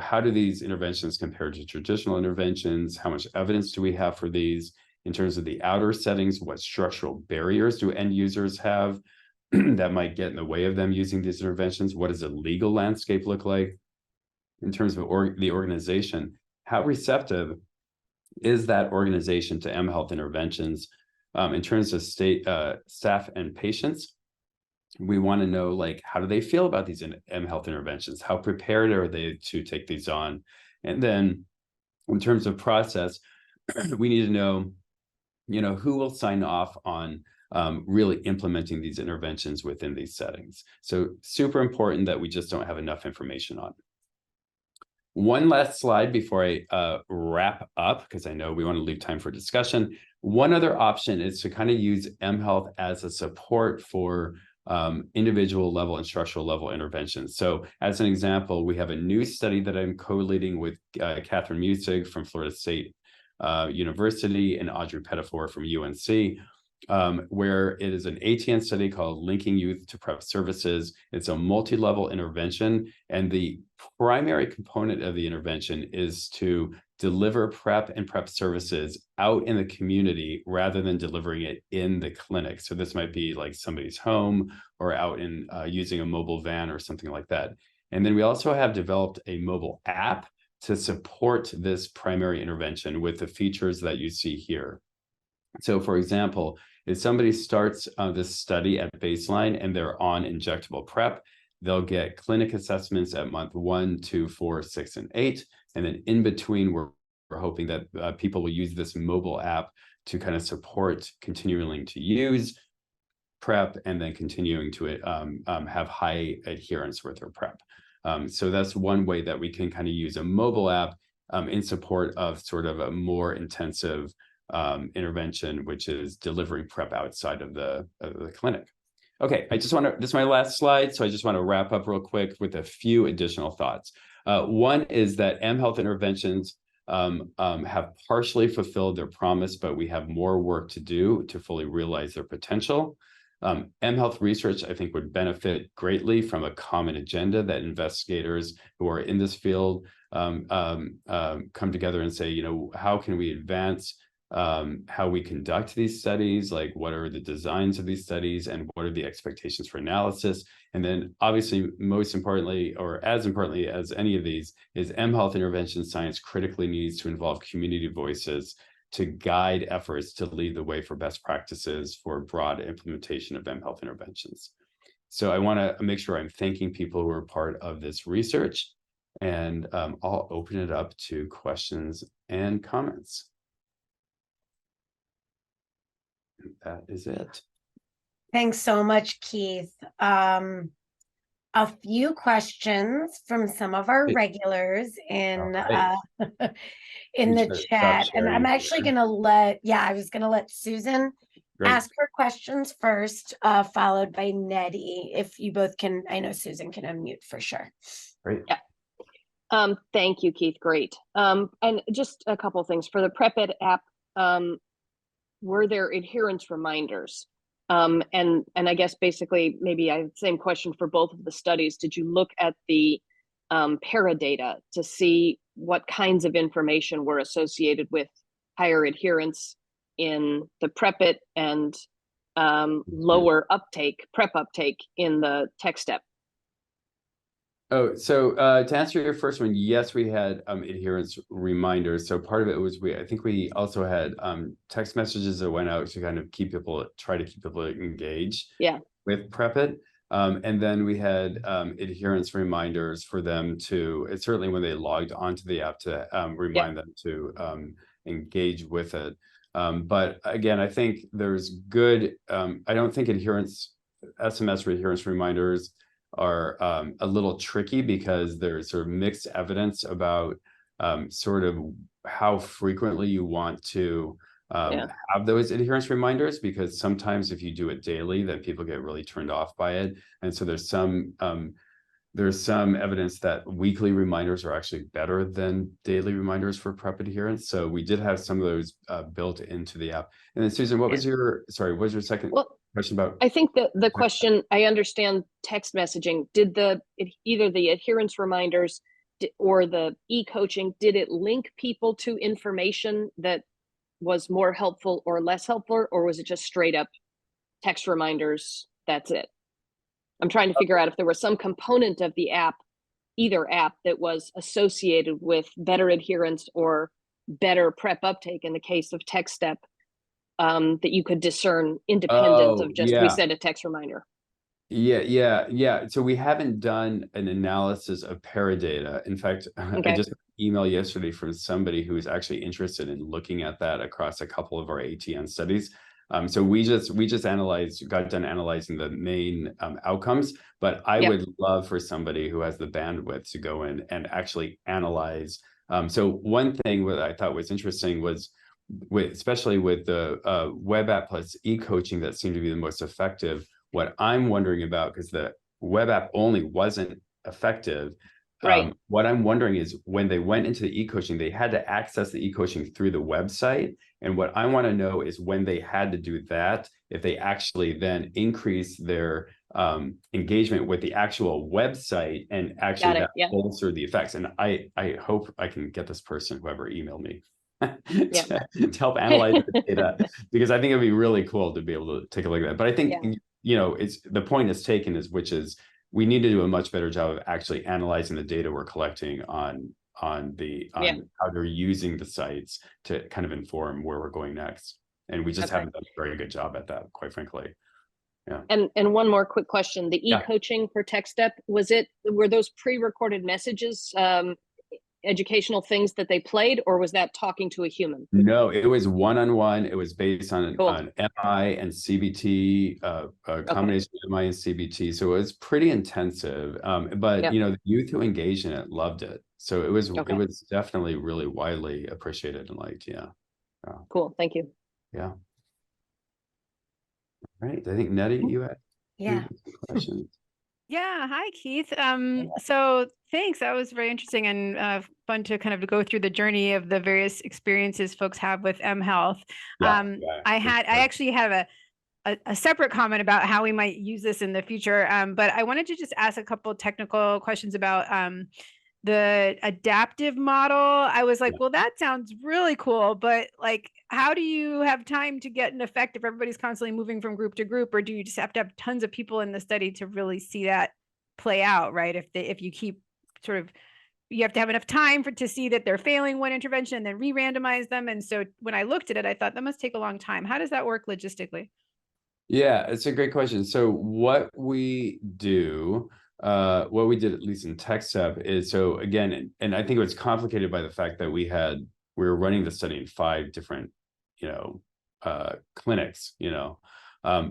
how do these interventions compare to traditional interventions? How much evidence do we have for these? In terms of the outer settings, what structural barriers do end users have that might get in the way of them using these interventions? What does the legal landscape look like? In terms of the organization, how receptive is that organization to mHealth interventions? In terms of staff and patients, we want to know, like, how do they feel about these mHealth interventions? How prepared are they to take these on? And then in terms of process, we need to know, who will sign off on really implementing these interventions within these settings. So super important that we just don't have enough information on. One last slide before I wrap up, because I know we want to leave time for discussion. One other option is to kind of use mHealth as a support for individual level and structural level interventions. So as an example, we have a new study that I'm co-leading with Catherine Musig from Florida State University and Audrey Pettifor from UNC, where it is an ATN study called Linking Youth to PrEP Services. It's a multi-level intervention, and the primary component of the intervention is to deliver PrEP and PrEP services out in the community rather than delivering it in the clinic. So this might be like somebody's home or out in using a mobile van or something like that. And then we also have developed a mobile app to support this primary intervention with the features that you see here. So for example, if somebody starts this study at baseline and they're on injectable PrEP, they'll get clinic assessments at month 1, 2, 4, 6, and 8. And then in between, we're hoping that people will use this mobile app to kind of support continuing to use. PrEP and then continuing to have high adherence with their PrEP. So that's one way that we can kind of use a mobile app in support of sort of a more intensive intervention, which is delivering PrEP outside of the clinic. Okay, this is my last slide, so I just want to wrap up real quick with a few additional thoughts. One is that mHealth interventions have partially fulfilled their promise, but we have more work to do to fully realize their potential. mHealth research, I think, would benefit greatly from a common agenda that investigators who are in this field come together and say, how can we advance how we conduct these studies, like what are the designs of these studies and what are the expectations for analysis. And then obviously, most importantly, or as importantly as any of these, is mHealth intervention science critically needs to involve community voices to guide efforts to lead the way for best practices for broad implementation of mHealth interventions. So I want to make sure I'm thanking people who are part of this research, and I'll open it up to questions and comments. That is it. Thanks so much, Keith. A few questions from some of our regulars in in the chat, and I'm actually going to I was going to let Susan ask her questions first, followed by Nettie. If you both can, I know Susan can unmute for sure. Great. Yeah. Thank you, Keith. Great. And just a couple of things for the PrEP app. Were there adherence reminders? And I guess basically maybe I have the same question for both of the studies. Did you look at the paradata to see what kinds of information were associated with higher adherence in the PrEP and lower PrEP uptake in the tech step? Oh, so to answer your first one, yes, we had adherence reminders. So part of it was I think we also had text messages that went out to kind of try to keep people engaged with PrEP. And then we had adherence reminders for them to, certainly when they logged onto the app, to remind them to engage with it. But again, I think there's good, I don't think SMS adherence reminders are a little tricky because there's sort of mixed evidence about sort of how frequently you want to have those adherence reminders, because sometimes if you do it daily, then people get really turned off by it. And so there's some evidence that weekly reminders are actually better than daily reminders for PrEP adherence. So we did have some of those built into the app. And then Susan, what was your second question about? I think that the question, I understand text messaging. Did either the adherence reminders or the e-coaching, did it link people to information that was more helpful or less helpful, or was it just straight up text reminders? That's it. I'm trying to figure out if there was some component of the app, either app, that was associated with better adherence or better PrEP uptake in the case of text step, that you could discern independent of just we send a text reminder. Yeah. So we haven't done an analysis of paradata. In fact, I just got an email yesterday from somebody who is actually interested in looking at that across a couple of our ATN studies. So we just got done analyzing the main outcomes, but I would love for somebody who has the bandwidth to go in and actually analyze. So one thing that I thought was interesting was, especially with the web app plus e-coaching that seemed to be the most effective. What I'm wondering about, because the web app only wasn't effective, what I'm wondering is when they went into the e-coaching, they had to access the e-coaching through the website. And what I want to know is when they had to do that, if they actually then increase their engagement with the actual website and actually bolster the effects. And I hope I can get this person, whoever emailed me, to help analyze the data, because I think it'd be really cool to be able to take a look at that. But I think it's the point is taken, which is we need to do a much better job of actually analyzing the data we're collecting on how they're using the sites to kind of inform where we're going next. And we just haven't done a very good job at that, quite frankly. Yeah. And one more quick question: the e-coaching for text step, were those pre-recorded messages educational things that they played, or was that talking to a human? No, it was one-on-one. It was based on Cool. an MI and CBT, a combination of MI and CBT. So it was pretty intensive. But Yep. you know, the youth who engaged in it loved it. So it was Okay. definitely really widely appreciated and liked. Yeah. Cool. Thank you. Yeah. Right. I think Nettie, you had Yeah. questions. Yeah. Hi, Keith. So thanks. That was very interesting and fun to kind of go through the journey of the various experiences folks have with mHealth. Yeah, I actually have a separate comment about how we might use this in the future. But I wanted to just ask a couple of technical questions about the adaptive model. I was like, well, that sounds really cool, but like, how do you have time to get an effect if everybody's constantly moving from group to group, or do you just have to have tons of people in the study to really see that play out, right? If you keep sort of, you have to have enough time to see that they're failing one intervention and then re-randomize them. And so when I looked at it, I thought that must take a long time. How does that work logistically? Yeah, it's a great question. So what we do, what we did at least in TechStep is, so again, and I think it was complicated by the fact that we were running the study in 5 different, clinics.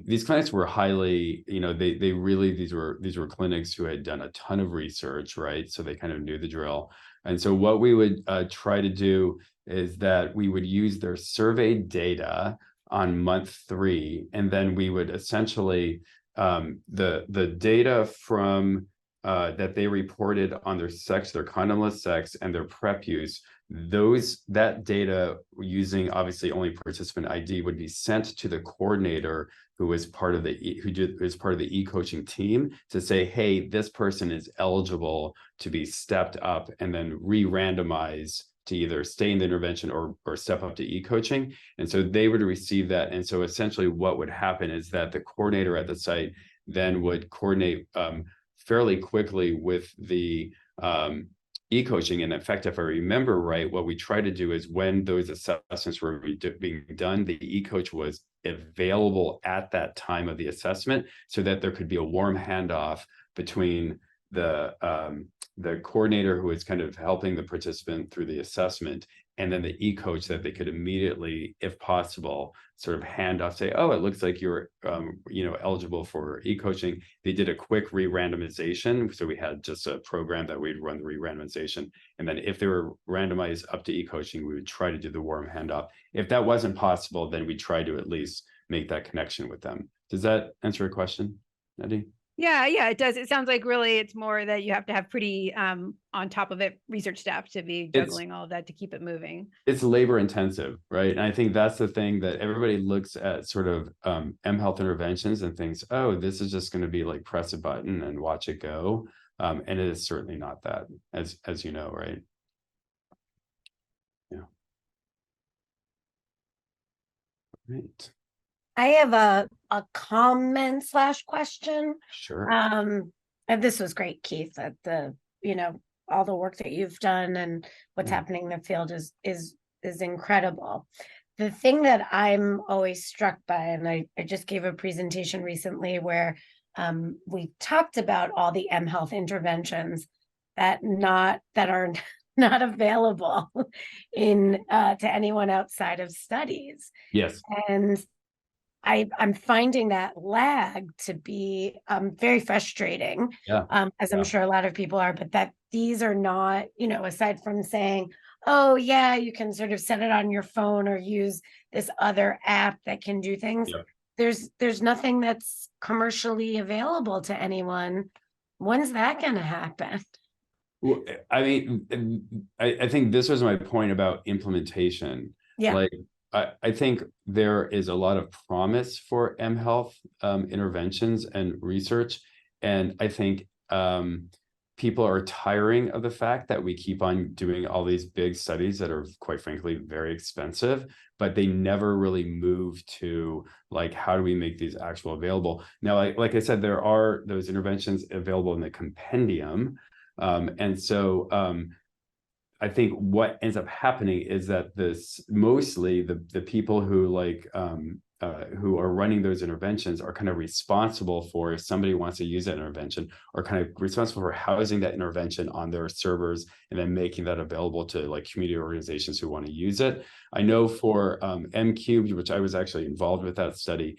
These clinics were highly, they really, these were clinics who had done a ton of research, right? So they kind of knew the drill. And so what we would try to do is that we would use their survey data on month 3, and then we would essentially the data from that they reported on their sex, their condomless sex, and their PrEP use, that data, using obviously only participant ID, would be sent to the coordinator who was part of the e-coaching team to say, hey, this person is eligible to be stepped up and then re-randomize to either stay in the intervention or step up to e-coaching. And so they would receive that. And so essentially what would happen is that the coordinator at the site then would coordinate fairly quickly with the e-coaching. And in fact, if I remember right, what we try to do is when those assessments were being done, the e-coach was available at that time of the assessment so that there could be a warm handoff between the coordinator who is kind of helping the participant through the assessment, and then the e-coach, that they could immediately, if possible, sort of hand off, say, oh, it looks like you're eligible for e-coaching. They did a quick re-randomization. So we had just a program that we'd run the re-randomization. And then if they were randomized up to e-coaching, we would try to do the warm handoff. If that wasn't possible, then we try to at least make that connection with them. Does that answer your question, Nadine? Yeah, it does. It sounds like really it's more that you have to have pretty on top of it research staff to be juggling all of that to keep it moving. It's labor intensive, right? And I think that's the thing that everybody looks at sort of mHealth interventions and thinks, oh, this is just going to be like press a button and watch it go. And it is certainly not that, as you know, right? Yeah. Right. I have a comment / question. Sure. And this was great, Keith, that all the work that you've done and what's happening in the field is incredible. The thing that I'm always struck by, and I just gave a presentation recently where we talked about all the mHealth interventions that are not available to anyone outside of studies. Yes. And I'm finding that lag to be very frustrating, as I'm sure a lot of people are, but that these are not, aside from saying, oh, yeah, you can sort of set it on your phone or use this other app that can do things. Yep. There's nothing that's commercially available to anyone. When's that going to happen? Well, I mean, I think this was my point about implementation. Yeah. Like, I think there is a lot of promise for mHealth interventions and research. And I think people are tiring of the fact that we keep on doing all these big studies that are, quite frankly, very expensive, but they never really move to like, how do we make these actual available? Now, like I said, there are those interventions available in the compendium. And so I think what ends up happening is that mostly the people who who are running those interventions are kind of responsible for if somebody wants to use that intervention, or kind of responsible for housing that intervention on their servers and then making that available to like community organizations who want to use it. I know for mCubed, which I was actually involved with that study,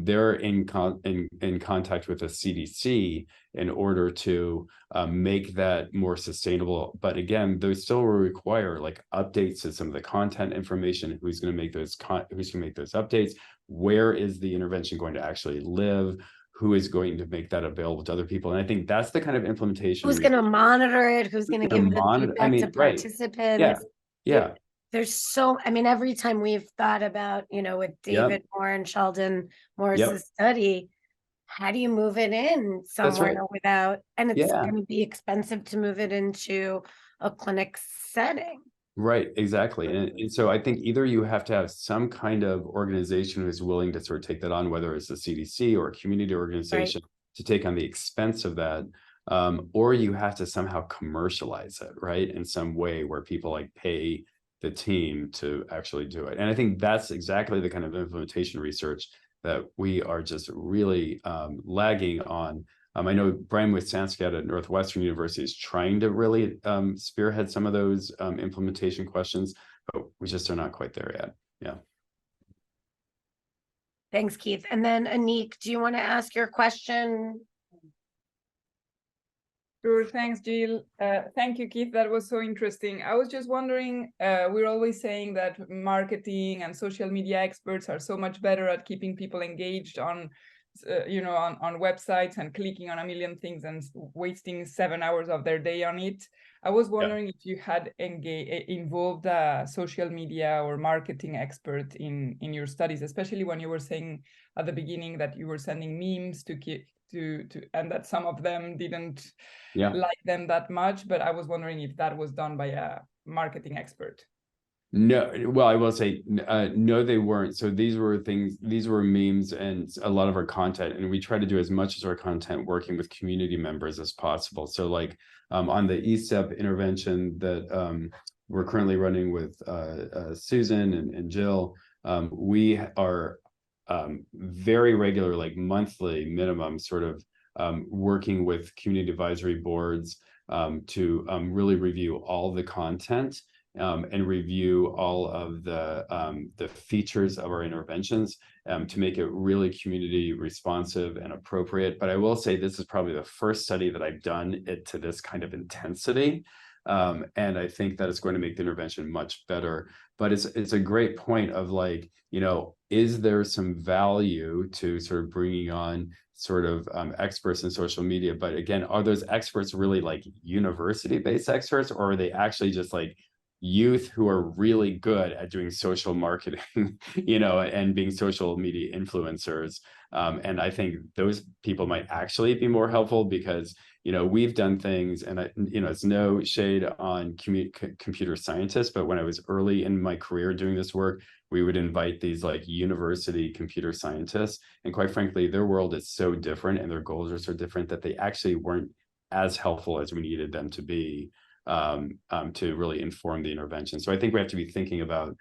they're in contact with the CDC in order to make that more sustainable. But again, those still will require like updates to some of the content information. Who's going to make those updates? Where is the intervention going to actually live? Who is going to make that available to other people? And I think that's the kind of implementation. Who's going to monitor it? Who's going to give the feedback to participants? Yeah. There's so, I mean, every time we've thought about, with David Moore and Sheldon Morris's study, how do you move it in somewhere without, and it's going to be expensive to move it into a clinic setting. Right, exactly. And so I think either you have to have some kind of organization who's willing to sort of take that on, whether it's the CDC or a community organization to take on the expense of that, or you have to somehow commercialize it, right, in some way where people like pay the team to actually do it. And I think that's exactly the kind of implementation research that we are just really lagging on. I know Brian Wissansky at Northwestern University is trying to really spearhead some of those implementation questions, but we just are not quite there yet. Yeah. Thanks, Keith. And then Anik, do you want to ask your question? Sure, thanks, Jill. Thank you, Keith. That was so interesting. I was just wondering, we're always saying that marketing and social media experts are so much better at keeping people engaged on websites and clicking on a million things and wasting 7 hours of their day on it. I was wondering if you had involved a social media or marketing expert in your studies, especially when you were saying at the beginning that you were sending memes to and that some of them didn't like them that much, but I was wondering if that was done by a marketing expert. No, well, I will say no, they weren't. So these were memes and a lot of our content, and we try to do as much as our content working with community members as possible. So like on the ESTEP intervention that we're currently running with Susan and Jill, we are very regular, like monthly minimum, sort of working with community advisory boards to really review all the content and review all of the features of our interventions to make it really community responsive and appropriate. But I will say this is probably the first study that I've done it to this kind of intensity. And I think that it's going to make the intervention much better. But it's a great point of like, is there some value to sort of bringing on sort of experts in social media? But again, are those experts really like university-based experts, or are they actually just like youth who are really good at doing social marketing, and being social media influencers? And I think those people might actually be more helpful because, we've done things, and it's no shade on computer scientists, but when I was early in my career doing this work, we would invite these like university computer scientists, and quite frankly, their world is so different and their goals are so different that they actually weren't as helpful as we needed them to be to really inform the intervention. So I think we have to be thinking about,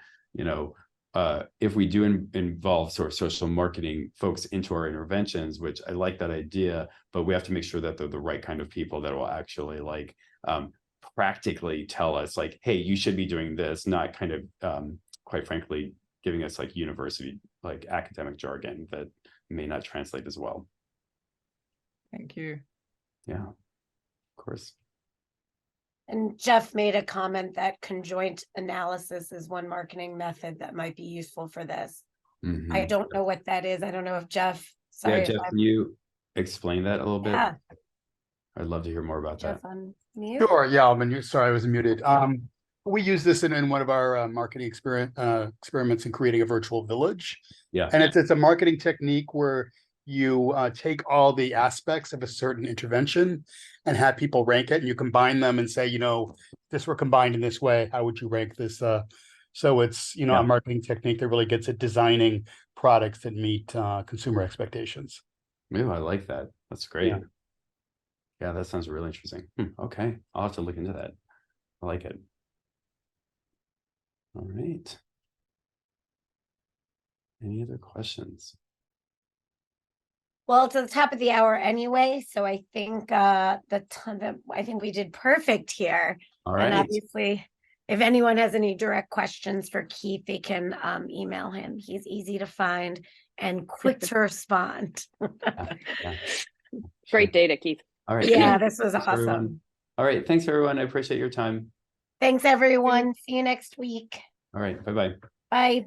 if we do involve sort of social marketing folks into our interventions, which I like that idea, but we have to make sure that they're the right kind of people that will actually like practically tell us like, hey, you should be doing this, not kind of, quite frankly, giving us like university, like academic jargon that may not translate as well. Thank you. Yeah, of course. And Jeff made a comment that conjoint analysis is one marketing method that might be useful for this. Mm-hmm. I don't know what that is. I don't know if Jeff, sorry. Yeah, Jeff, can you explain that a little bit? Yeah. I'd love to hear more about Jeff that. on mute? Sure, yeah, sorry, I was muted. We use this in one of our marketing experiments in creating a virtual village. Yeah. And it's a marketing technique where you take all the aspects of a certain intervention and have people rank it, and you combine them and say, this were combined in this way, how would you rank this? So it's, a marketing technique that really gets at designing products that meet consumer expectations. Ooh, I like that. That's great. Yeah, that sounds really interesting. Okay, I'll have to look into that. I like it. All right. Any other questions? Well, it's at the top of the hour anyway, so I think I think we did perfect here. All And right. obviously, if anyone has any direct questions for Keith, they can email him. He's easy to find and quick to respond. Yeah. Great data, Keith. All right. Yeah, this was Thanks, everyone. awesome. All right. Thanks, everyone. I appreciate your time. Thanks, everyone. See you next week. All right. Bye-bye. Bye.